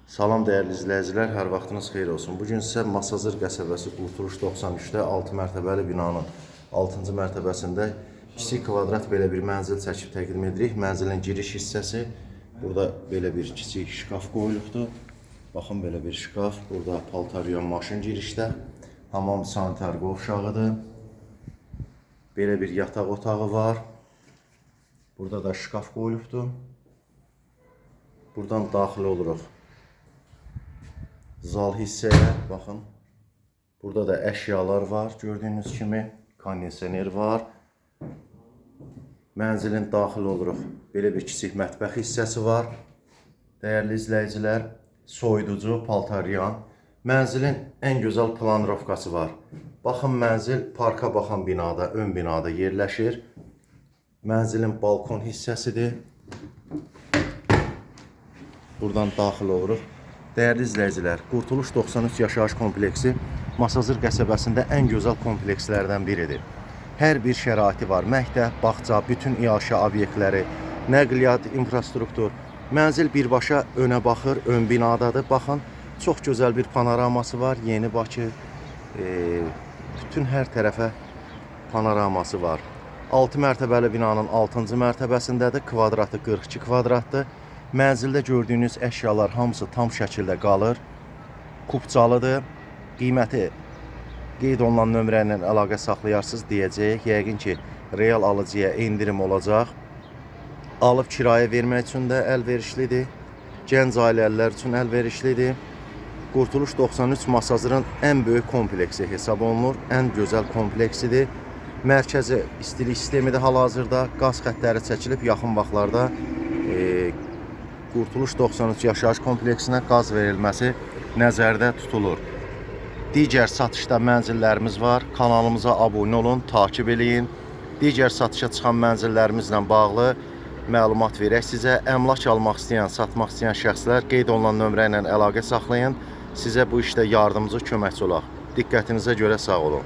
Salam dəyərli izləyicilər, hər vaxtınız xeyir olsun. Bugün sizə Masazır qəsəbəsi Qurtuluş 93-də 6 mərtəbəli binanın 6-cı mərtəbəsində kiçik kvadrat belə bir mənzil çəkib təqdim edirik. Mənzilin giriş hissəsi, burada belə bir kiçik şkaf qoyulubdur. Baxın, belə bir şkaf, burada paltaryon maşın girişdə, hamam sanitar qovşağıdır. Belə bir yataq otağı var. Burada da şkaf qoyulubdur. Buradan daxil oluruq zal hissəyə, baxın. Burada da əşyalar var, gördüyünüz kimi. Kondisioner var. Mənzilin daxil oluruq. Belə bir kiçik mətbəx hissəsi var. Dəyərli izləyicilər, soyuducu, paltaryan. Mənzilin ən gözəl planrovkası var. Baxın, mənzil parka baxan binada, ön binada yerləşir. Mənzilin balkon hissəsidir. Buradan daxil oluruq. Dəyərli izləyicilər, Qurtuluş 93 yaşayış kompleksi Masazır qəsəbəsində ən gözəl komplekslərdən biridir. Hər bir şəraiti var. Məktəb, bağça, bütün iaşə obyektləri, nəqliyyat, infrastruktur. Mənzil birbaşa önə baxır, ön binadadır. Baxın, çox gözəl bir panoraması var. Yeni Bakı, bütün hər tərəfə panoraması var. 6 mərtəbəli binanın 6-cı mərtəbəsindədir. Kvadratı 42 kvadratdır. Mənzildə gördüyünüz əşyalar hamısı tam şəkildə qalır. Kupcalıdır. Qiyməti qeyd olunan nömrə ilə əlaqə saxlayarsınız deyəcəyik. Yəqin ki, real alıcıya endirim olacaq. Alıb kirayə vermək üçün də əlverişlidir. Gənc ailəlilər üçün əlverişlidir. Qurtuluş 93 Masazırın ən böyük kompleksi hesab olunur. Ən gözəl kompleksidir. Mərkəzi istilik sistemidir hal-hazırda. Qaz xəttləri çəkilib, yaxın vaxtlarda Qurtuluş 93 yaşayış kompleksinə qaz verilməsi nəzərdə tutulur. Digər satışda mənzillərimiz var. Kanalımıza abunə olun, takib eləyin. Digər satışa çıxan mənzillərimizlə bağlı məlumat verək sizə. Əmlak almaq istəyən, satmaq istəyən şəxslər qeyd olunan nömrə ilə əlaqə saxlayın. Sizə bu işdə yardımcı, köməkçi olaq. Diqqətinizə görə sağ olun.